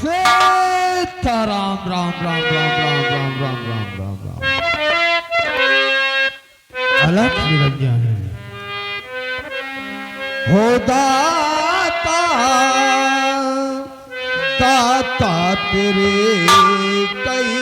सीताराम राम राम राम राम राम राम राम राम राम। अलग निरंजन हो दाता दाता तेरे कई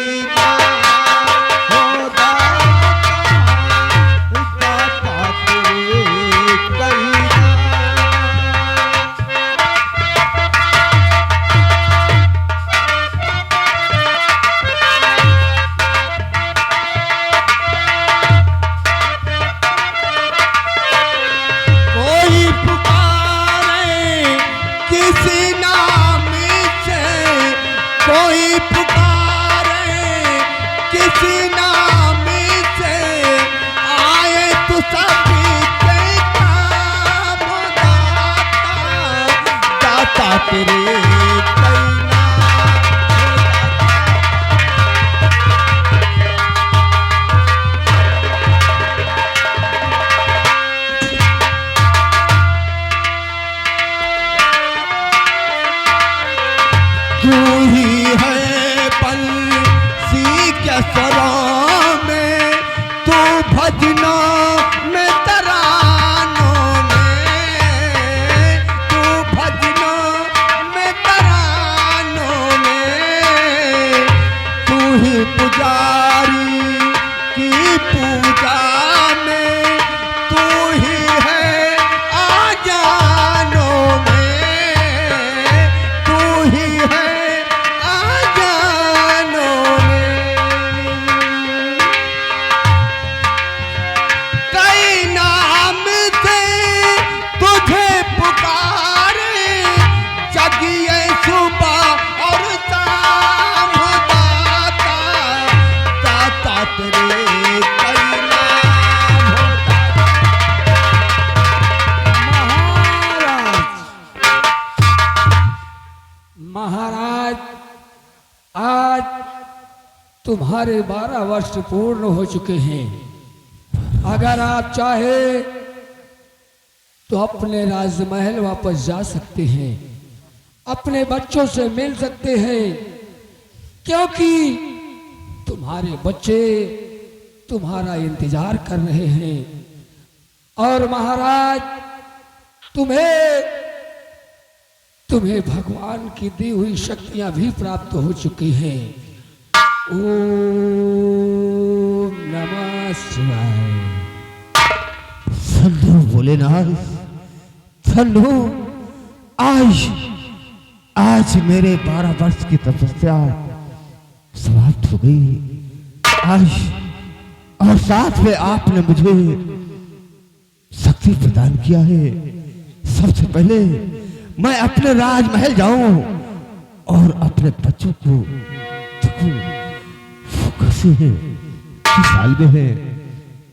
तुम्हारे 12 वर्ष पूर्ण हो चुके हैं। अगर आप चाहे तो अपने राजमहल वापस जा सकते हैं, अपने बच्चों से मिल सकते हैं, क्योंकि तुम्हारे बच्चे तुम्हारा इंतजार कर रहे हैं। और महाराज तुम्हें भगवान की दी हुई शक्तियां भी प्राप्त हो चुकी हैं। ओम नमः शिवाय। संधू भोलेनाथ, संधू आज मेरे 12 वर्ष की तपस्या समाप्त हो गई। आज और साथ में आपने मुझे शक्ति प्रदान किया है। सबसे पहले मैं अपने राजमहल जाऊं और अपने बच्चों को देखूं कैसे हैं, किस हाल में है।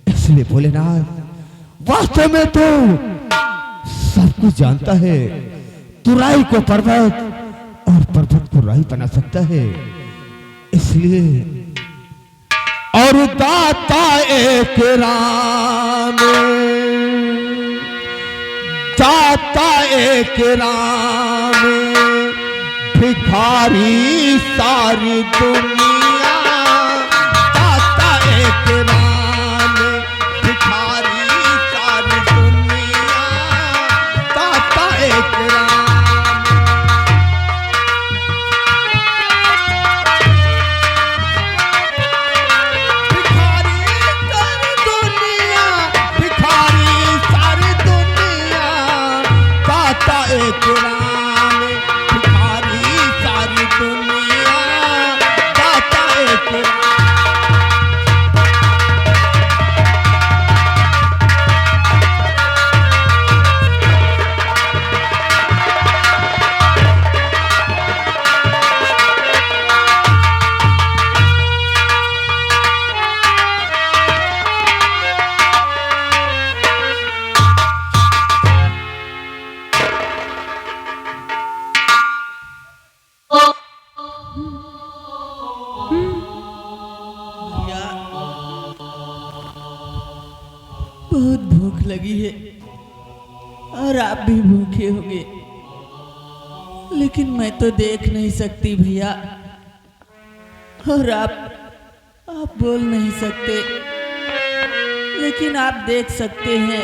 इसलिए भोलेनाथ वास्तव में तो सब कुछ जानता है। तू राई को पर्वत और पर्वत को राई बना सकता है। इसलिए और दाता एक राम, दाता एक राम, भिखारी सारी दुनिया। दाता एक राम, भिखारी सारी दुनिया। दाता एक राम। एक राम, भिखारी सारी दुनिया। दाता एक बहुत भूख लगी है और आप भी भूखे होंगे, लेकिन मैं तो देख नहीं सकती भैया, और आप बोल नहीं सकते, लेकिन आप देख सकते हैं।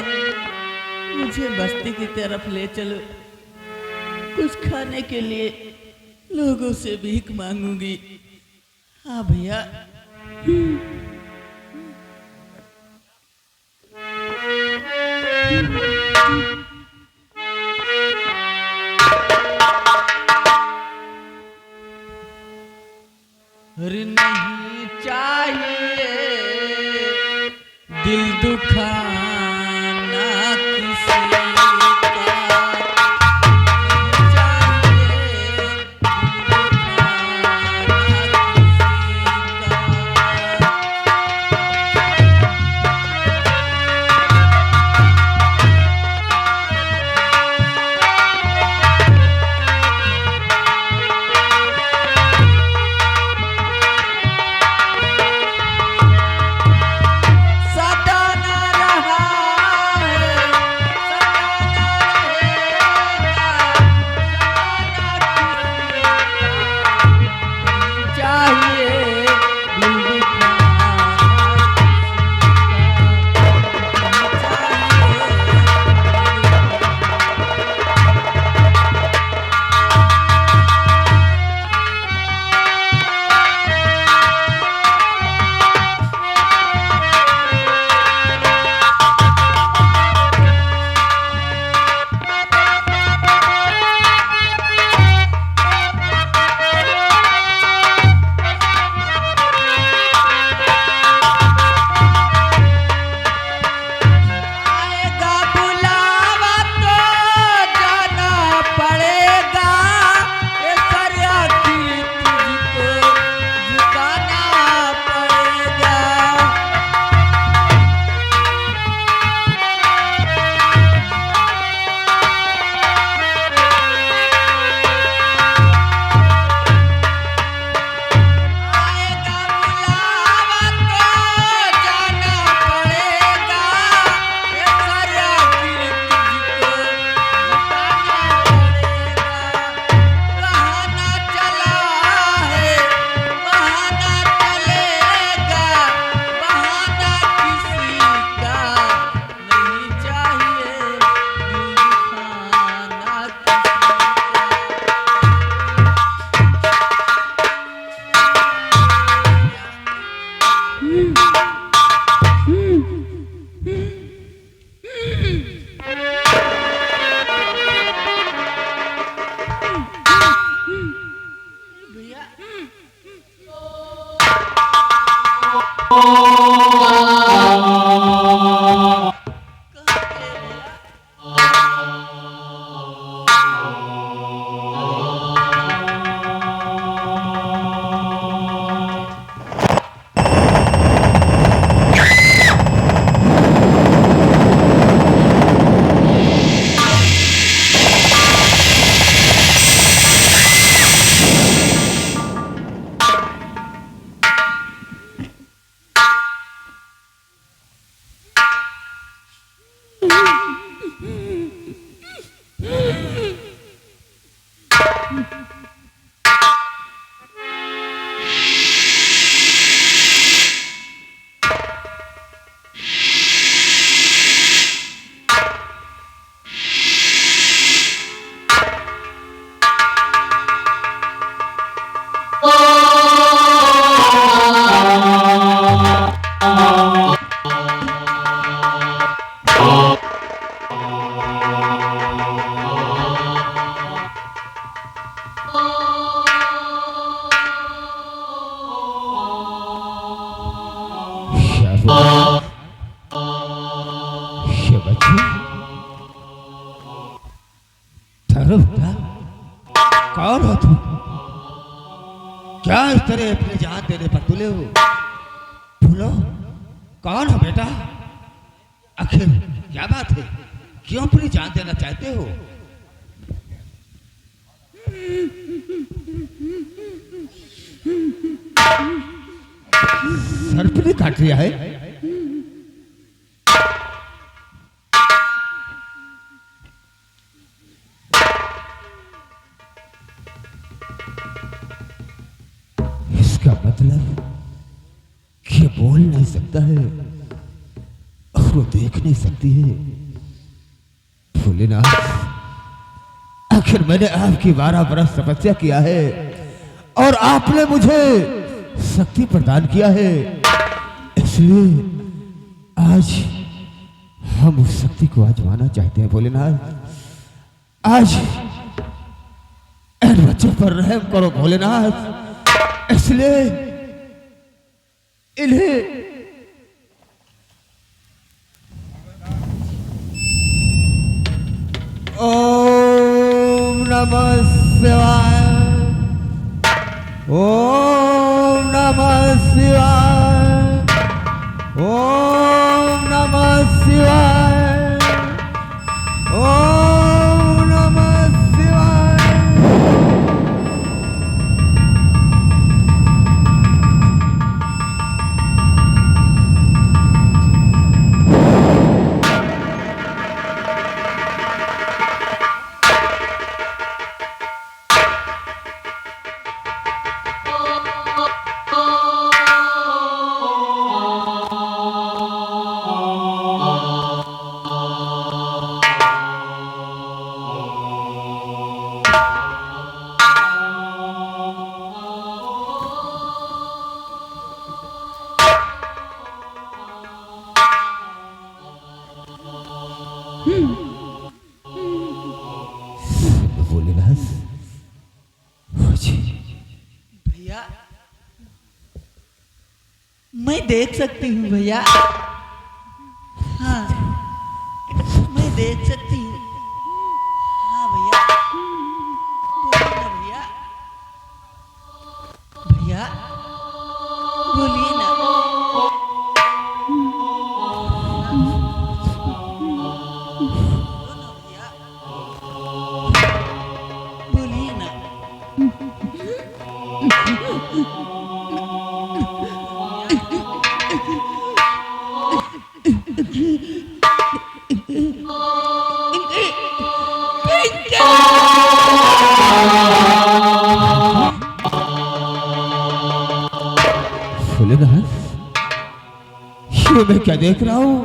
मुझे बस्ती की तरफ ले चलो, कुछ खाने के लिए लोगों से भीख मांगूंगी। हाँ भैया। अरे नहीं चाहिए दिल दुखाना किसी का, नहीं चाहिए ठहरो बेटा, कौन हो तुम? क्या इस तरह अपनी जान देने पर तुले हो? बोलो, कौन हो बेटा? आखिर क्या बात है, क्यों अपनी जान देना चाहते हो? सर्प ने काट लिया है? इसका मतलब कि ये बोल नहीं सकता है और वो देख नहीं सकती है। भोलेनाथ, आखिर मैंने आपकी 12 बरस तपस्या किया है और आपने मुझे शक्ति प्रदान किया है, इसलिए आज हम उस शक्ति को आजमाना चाहते हैं। भोलेनाथ, आज इन बच्चों पर रहम करो भोलेनाथ, इसलिए इन्हें ओम नमः शिवाय, ओम नमः शिवाय, ओम नमः शिवाय, ओम नमः शिवाय। भोलेनाथ, भैया मैं देख सकती हूँ भैया, हाँ मैं देख सकती हूँ। हाँ भैया, बोलिए ना भैया, भैया बोलिए ना। बोलिए ना। भोलेनाथ, ये मैं क्या देख रहा हूँ?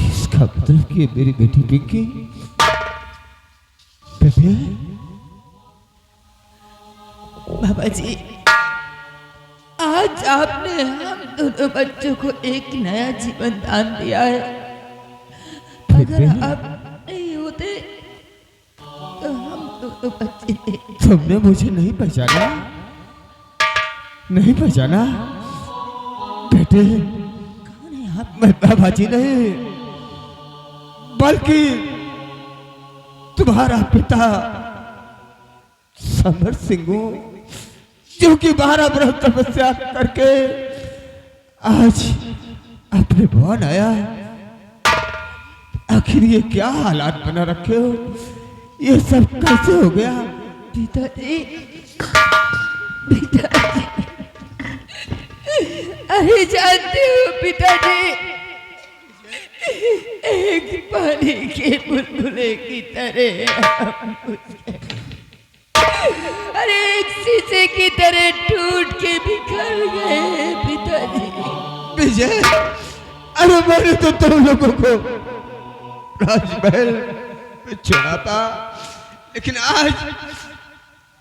इसका मतलब कि मेरी बेटी पिंकी बेटे। बाबा जी, आज आपने हम दोनों बच्चों को एक नया जीवन दान दिया है। अगर आप नहीं होते तो हम दोनों बच्चे थे। तुमने मुझे नहीं पहचाना? नहीं पहचाना बेटे? कौन है आप? मैं बाबा जी नहीं, बल्कि तुम्हारा पिता समर सिंह हूं, जो कि 12 बरस तपस्या करके आज अपने भवन आया। आखिर ये क्या हालात बना रखे हो? ये सब कैसे हो गया? पिताजी, पिताजी, अरे जानते हो पिताजी, एक पानी के बुलबुले की तरह हम अरे एक शीशे की तरह टूट के बिखर गए पिताजी। विजय, अरे मैंने तो तुम लोगों को राजमहल में छोड़ा था, लेकिन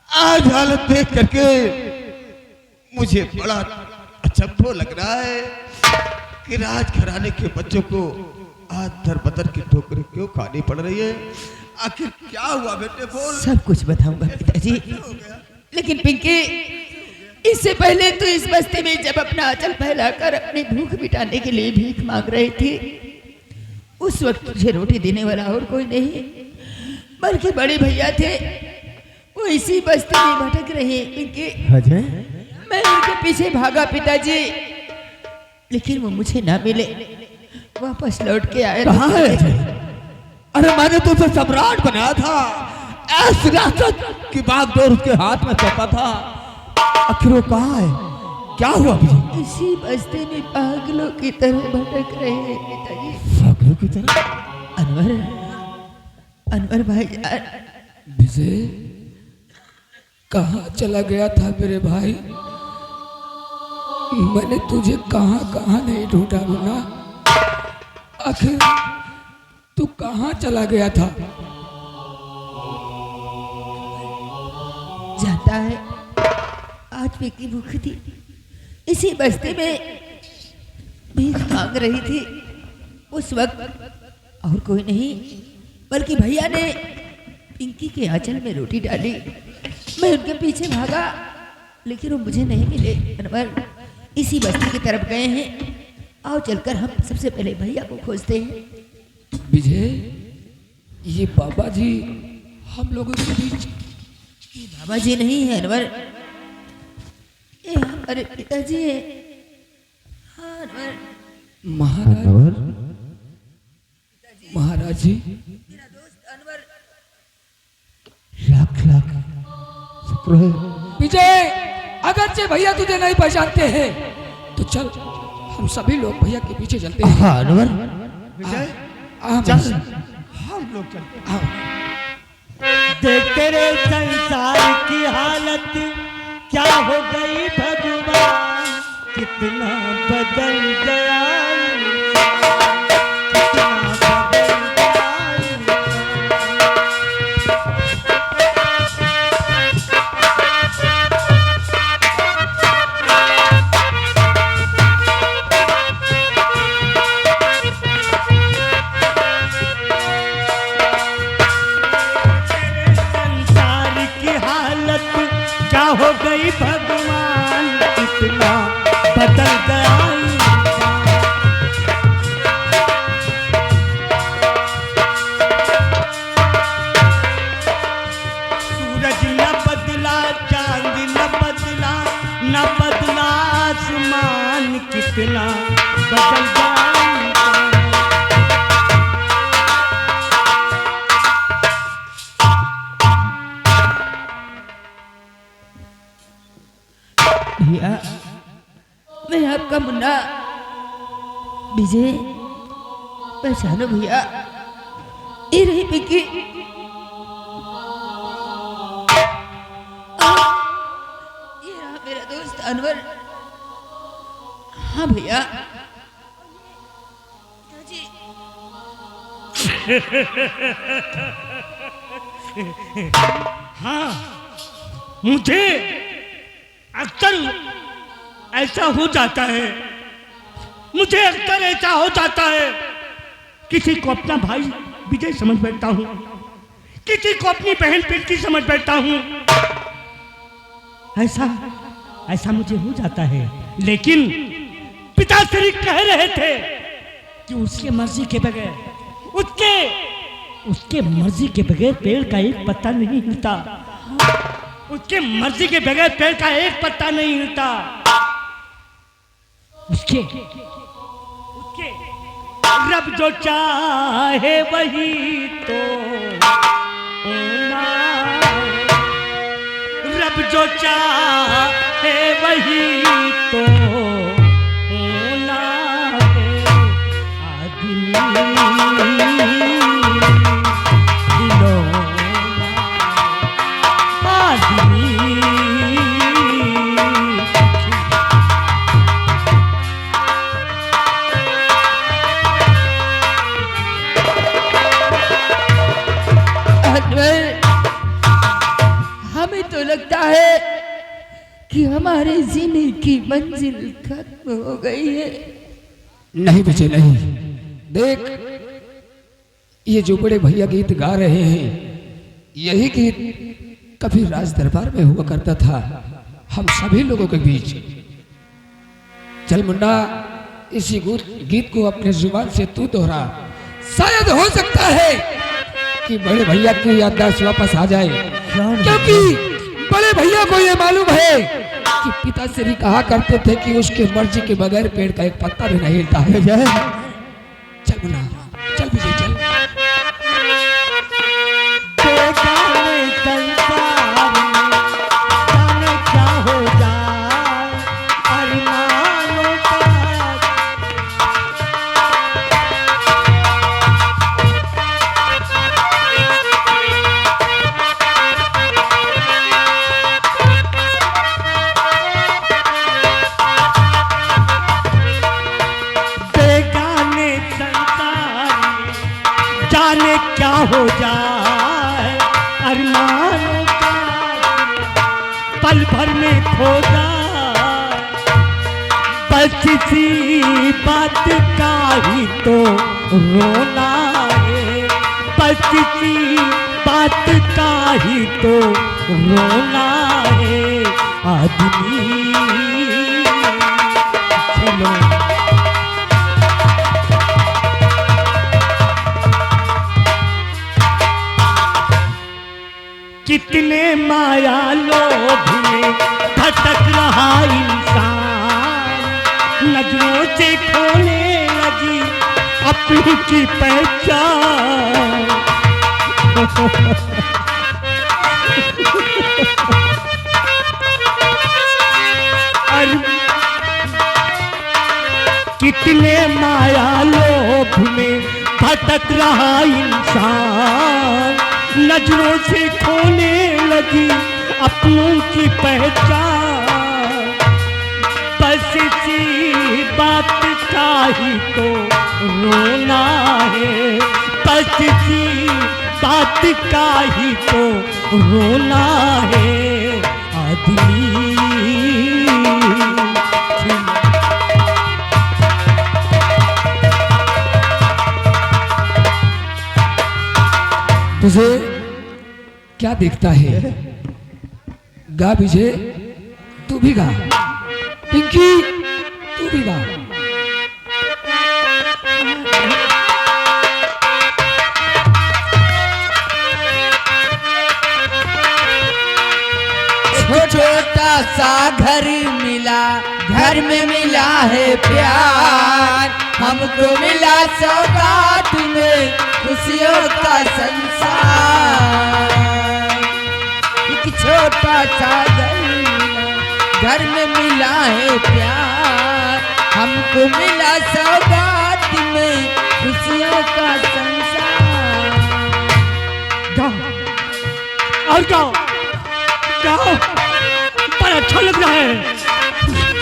आज हालत देख करके मुझे बड़ा अचंभव लग रहा है कि राजघराने के बच्चों को आज दर बदर की ठोकरें क्यों खानी पड़ रही है। आखिर क्या हुआ बेटे? बोल। सब कुछ बताऊंगा पिताजी, लेकिन पिंकी, इससे पहले तो इस बस्ती में जब अपना आंचल फैलाकर अपनी भूख मिटाने के लिए भीख मांग रही थी, उस वक्त तुझे रोटी देने वाला और कोई नहीं बल्कि बड़े भैया थे। वो इसी बस्ती में भटक रहे पिंकी। अजय, मैं उनके पीछे भागा पिताजी, लेकिन वो मुझे ना मिले, वापस लौट के आए। कहाँ है अजय? अरे मैंने तो उसे सम्राट बनाया था, ऐसी रियासत की बागडोर उसके हाथ में सौंपा था। आखिर वो कहाँ है? क्या हुआ विजय? इसी बस्ती में पागलों की तरह भटक रहे हैं पिताजी। पागलों की तरह? अनवर, अनवर भाई, विजय, कहाँ चला गया था मेरे भाई? मैंने तुझे कहाँ कहाँ नहीं ढूंढा मुन्ना। आखिर तू कहाँ चला गया था? जाता है, आज पेट की भूख थी, इसी बस्ती में भीख मांग रही थी। उस वक्त और कोई नहीं बल्कि भैया ने पिंकी के आंचल में रोटी डाली। मैं उनके पीछे भागा लेकिन वो मुझे नहीं मिले। अनवर इसी बस्ती की तरफ गए हैं। आओ चलकर हम सबसे पहले भैया को खोजते हैं। विजय, ये बाबा जी हम लोगों के बीच। ये बाबा जी नहीं है अनवर, ये हमारे पिताजी है। हाँ अनवर। महाराज, महाराज जी। मेरा दोस्त अनवर। लाख लाख शुक्र है। विजय, अगरचे भैया तुझे नहीं पहचानते हैं तो चल हम सभी लोग भैया के पीछे चलते हैं। हाँ अनवर, विजय चल हम लोग चलते हैं। देख तेरे संसार की हालत क्या हो गई भगवान, कितना बदल गया इंसान, कितना बदल गया संसार की हालत क्या हो गई भगवान, कितना बदल गया इंसान। सूरज न बदला, चांद न बदला, न बदला आसमान, कितना बदल गया इंसान। भैया, मैं आपका मुन्ना विजय पहचानो भैया। ये रही पिंकी। ये रहा मेरा दोस्त अनवर। हाँ भैया। पिताजी, हाँ, मुझे अक्सर ऐसा हो जाता है, मुझे अक्सर ऐसा हो जाता है। किसी को अपना भाई विजय समझ बैठता हूँ, किसी को अपनी बहन पिंकी समझ बैठता हूँ। ऐसा मुझे हो जाता है। लेकिन पिताश्री कह रहे थे कि उसके मर्जी के बगैर, उसके मर्जी के बगैर पेड़ का एक पत्ता नहीं हिलता। उसके मर्जी के बगैर पेड़ का एक पत्ता नहीं हिलता। उसके रब जो चाहे वही तो होना है। रब जो चाहे वही तो होना है। आदमी खिलौना, आदमी अनवर, हमें तो लगता है कि हमारे जीने की मंजिल खत्म हो गई है। नहीं विजय नहीं। देख, ये जो बड़े भैया गीत गा रहे हैं, यही गीत कभी राज दरबार में हुआ करता था हम सभी लोगों के बीच। चल मुन्ना, इसी गीत को अपने जुबान से तू दोहरा। शायद हो सकता है कि बड़े भैया की याददाश्त वापस आ जाए, क्योंकि बड़े भैया को ये मालूम है कि पिताश्री कहा करते थे कि उसके मर्जी के बगैर पेड़ का एक पत्ता भी नहीं हिलता है। चल मुन्ना, चल विजय चल। जाने संसार में जाने क्या हो जाए अरमानों का। जाए, अरमानों का पल भर में खो जाए, बस इसी बात का ही तो रोना है, बस इसी बात का ही तो रोना है आदमी। चलो कितने माया लोभ में भटक रहा इंसान, नजरों से खोने लगी अपनी की पहचान। कितने माया लोभ में भटक रहा इंसान, नजरों से खोने लगी अपनों की पहचान, बस इसी बात का ही तो रोना है, बस इसी बात का ही तो रोना है आदमी। तुझे क्या दिखता है? गा विजय, तू भी गा। पिंकी, तू भी गा। छोटा सा घर मिला, घर में मिला है प्यार, हमको मिला सौगात में खुशियों का संसार। एक छोटा सा घर मिला, घर में मिला है प्यार, हमको मिला सौगात में खुशियों का संसार। गाओ और गाओ, गाओ, बड़ा अच्छा लग रहा है,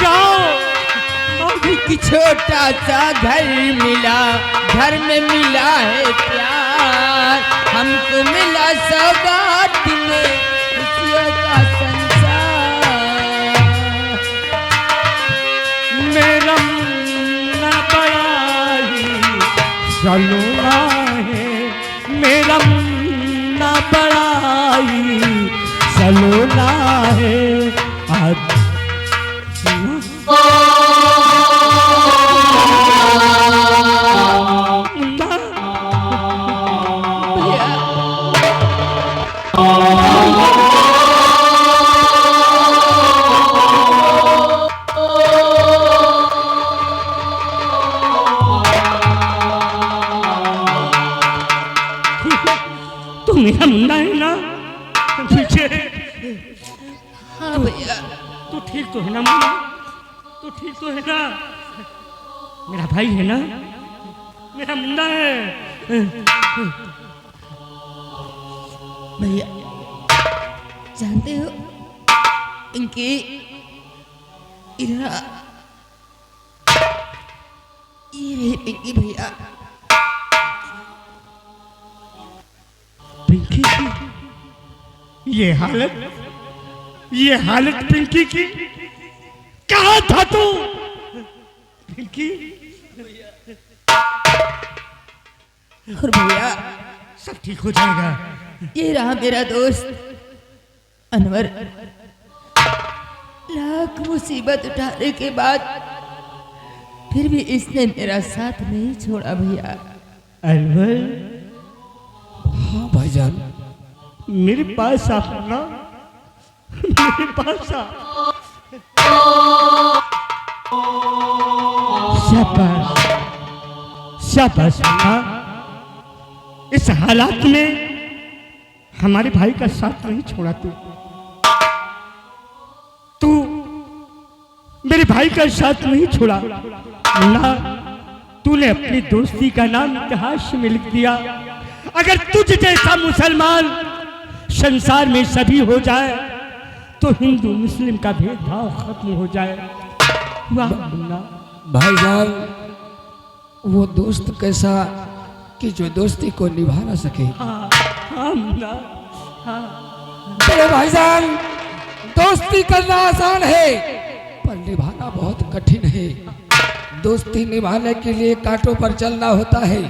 गाओ। एक छोटा सा घर मिला, घर में मिला है प्यार, हमको मिला सौगात में खुशियों का संसार। मेरा मुन्ना बड़ा ही सलोना है, मेरा मुन्ना बड़ा ही सलोना है आज। तू मेरा मुन्ना है ना? पीछे हाँ भैया, तू ठीक तो है ना मुन्ना? तू ठीक तो है ना? मेरा भाई है ना? मेरा मुन्ना है। भैया जानते हो इनकी इधर ये रहे पिंकी भैया। पिंकी की ये हालत पिंकी की, कहाँ था तू पिंकी? और भैया सब ठीक हो जाएगा। ये रहा मेरा दोस्त अनवर, लाख मुसीबत उठाने के बाद फिर भी इसने मेरा साथ नहीं छोड़ा भैया। अनवर, हाँ भाईजान, मेरे पास आ ना, मेरे पास आ। शाबाश शाबाश मुन्ना, इस हालात में हमारे भाई का साथ नहीं छोड़ा तू मेरे भाई का साथ नहीं छोड़ा मुन्ना। तूने अपनी दोस्ती का नाम इतिहास में लिख दिया। अगर तुझ जैसा मुसलमान संसार में सभी हो जाए तो हिंदू मुस्लिम का भेदभाव खत्म हो जाए। वाह मुन्ना। भाईजान, वो दोस्त कैसा कि जो दोस्ती को निभा ना सके। हाँ। हाँ मुन्ना, हाँ। बड़े भाईजान, दोस्ती करना आसान है पर निभाना बहुत कठिन है। दोस्ती निभाने के लिए कांटों पर चलना होता है,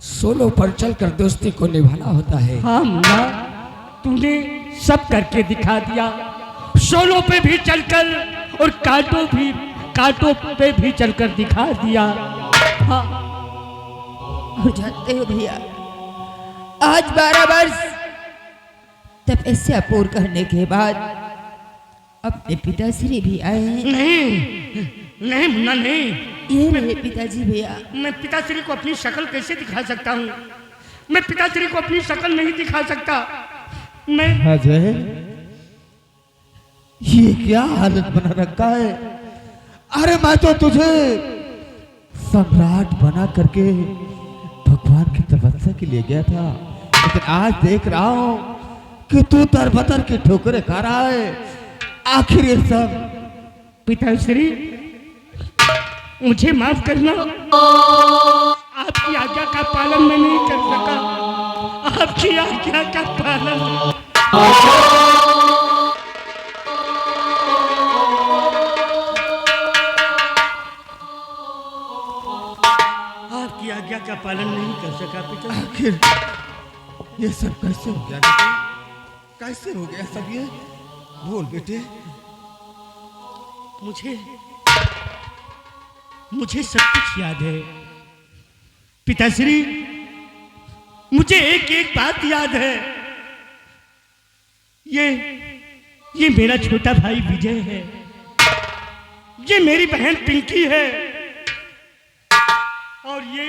सोलों पर चलकर दोस्ती को निभाना होता है। हाँ मुन्ना, तूने सब करके दिखा दिया, सोलों पे भी चलकर और कांटों पे भी चलकर दिखा दिया। हाँ। और जानते हो भैया, आज 12 वर्ष तपस्या पूर्ण करने के बाद अपने पिताश्री भी आए हैं। नहीं मुन्ना, नहीं। ये रहे पिताजी भैया। मैं पिताश्री को अपनी शक्ल कैसे दिखा सकता हूँ? मैं पिताश्री को अपनी शक्ल नहीं दिखा सकता। मैं अजय, ये क्या हालत बना रखा है? अरे मैं तो तुझे सम्राट बना करके भगवान की तपस्या के लिए गया था, लेकिन आज देख रहा हूं कि तू तरबतर की ठोकरें खा रहा है। आखिर ये सब पिताश्री, मुझे माफ करना, आपकी आज्ञा का पालन मैं नहीं कर सका। आपकी आज्ञा का पालन आपकी आज्ञा का पालन नहीं कर सका पिता। आखिर ये सब कैसे हो गया? कैसे हो गया सब ये? बोल बेटे। मुझे सब कुछ याद है पिताश्री, मुझे एक एक बात याद है। ये मेरा छोटा भाई विजय है, ये मेरी बहन पिंकी है, और ये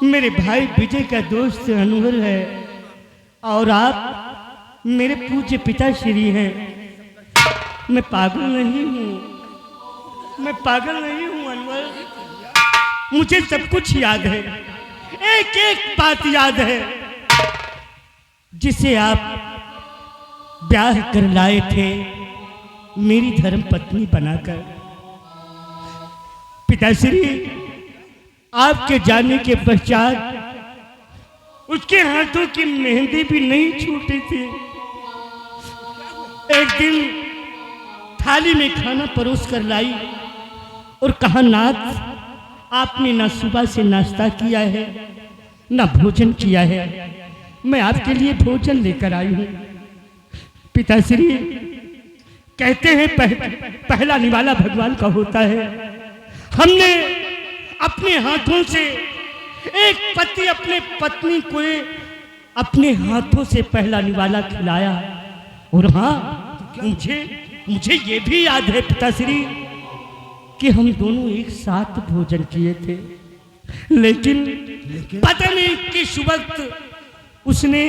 मेरे भाई विजय का दोस्त अनवर है, और आप मेरे पूज्य पिताश्री हैं। मैं पागल नहीं हूँ अनवर, मुझे सब कुछ याद है, एक एक बात याद है, जिसे आप ब्याह कर लाए थे मेरी धर्म पत्नी बनाकर। पिताश्री, आपके जाने के पश्चात उसके हाथों की मेहंदी भी नहीं छूटी थी। एक दिन थाली में खाना परोस कर लाई और कहा, नाथ आपने ना सुबह से नाश्ता किया है ना भोजन किया है, मैं आपके लिए भोजन लेकर आई हूँ। पिताश्री, कहते हैं पहला निवाला भगवान का होता है। हमने अपने हाथों से एक पति अपने पत्नी को अपने हाथों से पहला निवाला खिलाया, और हाँ, मुझे ये भी याद है पिताश्री कि हम दोनों एक साथ भोजन किए थे, लेकिन पता नहीं किस वक्त उसने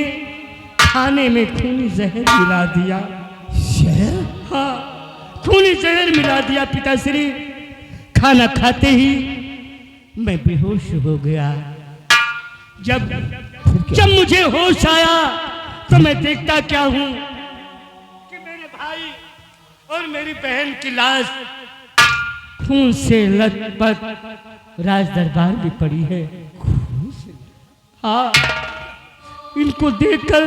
खाने में खूनी जहर मिला दिया। शहर? हाँ, खूनी जहर मिला दिया पिताश्री। खाना खाते ही मैं बेहोश हो गया। जब मुझे होश आया तो मैं देखता क्या हूं कि मेरे भाई और मेरी बहन की लाश खून से लथपथ राज दरबार में पड़ी है। हाँ, इनको देखकर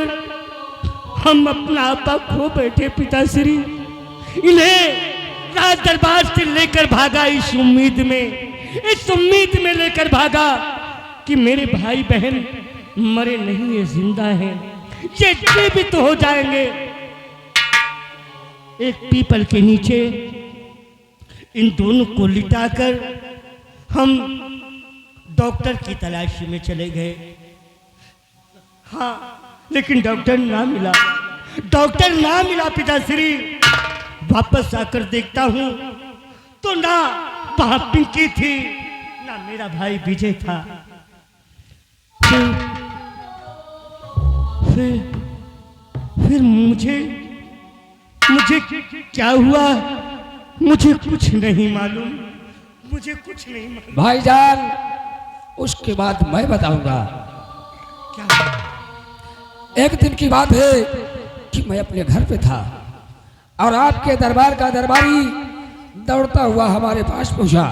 हम अपना आपा खो बैठे पिताश्री। इन्हें राज दरबार से लेकर भागा इस उम्मीद में लेकर भागा कि मेरे भाई बहन मरे नहीं, ये जिंदा हैं, ये जीवित हो जाएंगे। एक पीपल के नीचे इन दोनों को लिटाकर हम डॉक्टर की तलाश में चले गए। हाँ, लेकिन डॉक्टर ना मिला पिताश्री। वापस आकर देखता हूं तो ना वहां पिंकी थी, ना मेरा भाई विजय था। फिर मुझे क्या हुआ, मुझे कुछ नहीं मालूम। भाईजान, उसके बाद मैं बताऊंगा। क्या? एक दिन की बात है कि मैं अपने घर पे था और आपके दरबार का दरबारी दौड़ता हुआ हमारे पास पहुंचा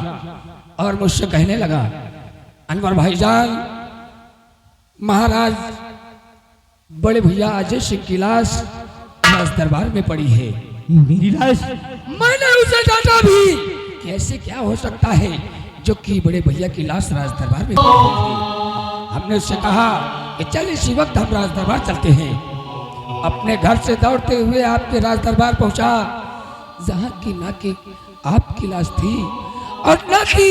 और मुझसे कहने लगा, अनवर भाईजान, महाराज बड़े भैया अजय सिंह की लाश राज दरबार में पड़ी है। मेरी लाश? मैंने उसे डांटा भी कि ऐसे क्या हो सकता है जो कि बड़े भैया की लाश राज दरबार में पड़ी थी। हमने उससे कहा कि चल इसी वक्त हम राज दरबार चलते हैं। अपने घर से दौड़ते हुए आपके राज दरबार पहुंचा, जहां की ना कि आपकी लाश थी और ना कि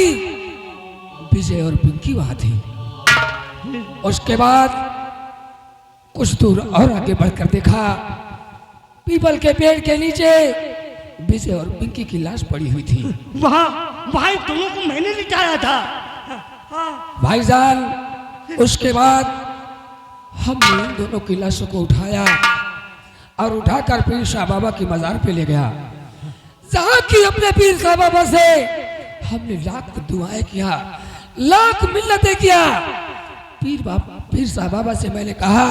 विजय और पिंकी वहां थी। उसके बाद कुछ दूर और आगे बढ़कर देखा, पीपल के पेड़ के नीचे विजय और पिंकी की लाश पड़ी हुई थी। वहाँ दोनों को मैंने लिटाया था। भाईजान, उसके बाद हमने इन दोनों की लाशों को उठाया और उठाकर पीर शाह बाबा की मजार पे ले गया, जहाँ की अपने पीर शाह बाबा से हमने लाख दुआएं किया, लाख मिन्नतें किया। पीर शाह बाबा से मैंने कहा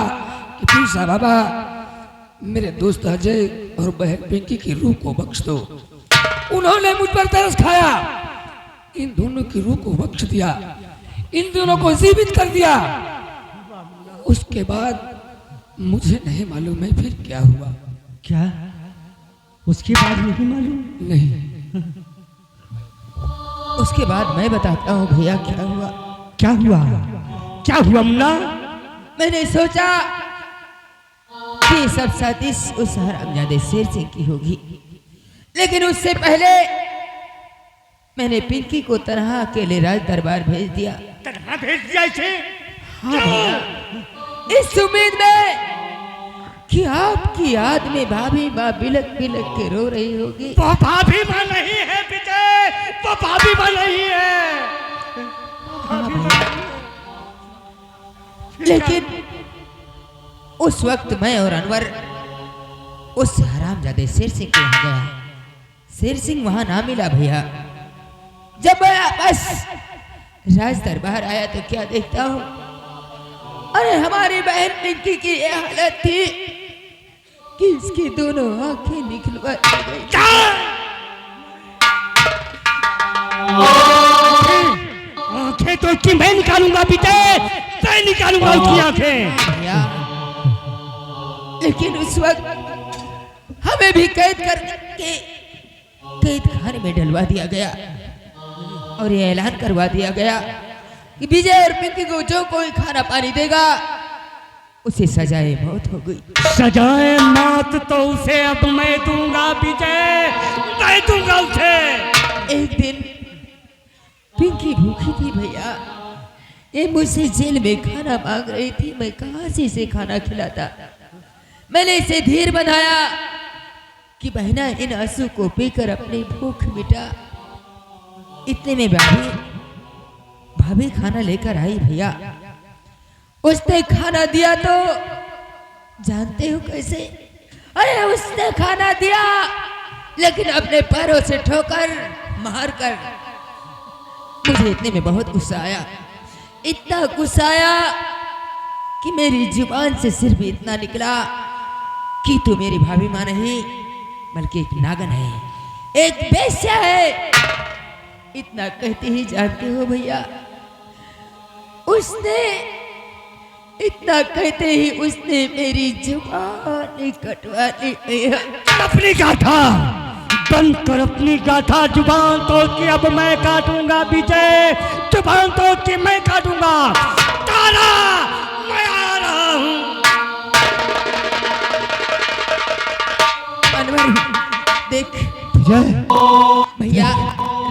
कि पीर शाह बाबा, मेरे दोस्त अजय और बहन पिंकी की रूह को बख्श दो। उन्होंने मुझ पर तरस खाया, इन दोनों की रूह को बख्श दिया, इन दोनों को जीवित कर दिया। उसके बाद मुझे नहीं मालूम है फिर क्या हुआ। क्या? उसके बाद नहीं मालूम? नहीं। उसके बाद मैं बताता हूँ भैया क्या हुआ। क्या हुआ? क्या हुआ मुन्ना? मैंने सोचा कि सब साजिश उस हरामजादे शेर सिंह की होगी, लेकिन उससे पहले मैंने पिंकी को तनहा अकेले राज दरबार भेज दिया। तनहा भेज दिया इसे? हाँ भैया, इस उम्मीद में कि आपकी याद में भाभी माँ बिलक बिलक के रो रही होगी। वो भाभी माँ नहीं है विजय, वो भाभी माँ नहीं है। हाँ भैया, लेकिन उस वक्त मैं और अनवर उस हरामजादे शेर सिंह के यहाँ गया। शेर सिंह वहां ना मिला भैया। जब मैं वापस राज दरबार आया तो क्या देखता हूँ, अरे हमारी बहन पिंकी की यह हालत थी कि इसकी दोनों आंखें निकलवा दी गई। आंखें तो उसकी मैं निकालूंगा विजय, मैं निकालूंगा उसकी आंखें। भैया, लेकिन उस वक्त हमें भी कैद करके कैद खाने में डलवा दिया गया और ये ऐलान करवा दिया गया कि विजय और पिंकी को जो कोई खाना पानी देगा उसे सजाए मौत हो गई। सजाए मौत तो उसे अब मैं दूंगा विजय, मैं दूंगा उसे। एक दिन पिंकी भूखी थी भैया, ये मुझसे जेल में खाना मांग रही थी, मैं कहां से इसे खाना खिलाता। मैंने इसे धीर बनाया कि बहना इन आंसू को पीकर अपनी भूख मिटा। इतने में भाभी खाना लेकर आई भैया। उसने खाना दिया तो जानते हो कैसे? अरे उसने खाना दिया लेकिन अपने पैरों से ठोकर मार कर। मुझे इतने में बहुत गुस्सा आया, इतना गुस्सा आया कि मेरी जुबान से सिर्फ इतना निकला कि तू मेरी भाभी माँ नहीं बल्कि एक नागन है, एक बेश्या है। इतना कहते ही जानते हो भैया, उसने इतना कहते ही उसने मेरी जुबान कटवा ली भैया। अपनी गाथा बंद कर, अपनी गाथा जुबान तोड़ के अब मैं काटूंगा विजय, जुबान तोड़ के मैं काटूंगा। तारा, मैं आ रहा हूं। अनवर देख विजय, भैया,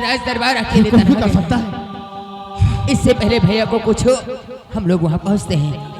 राज दरबार अकेले कुछ भी कर तनहा सकता है। इससे पहले भैया को कुछ हो, हम लोग वहां पहुंचते हैं।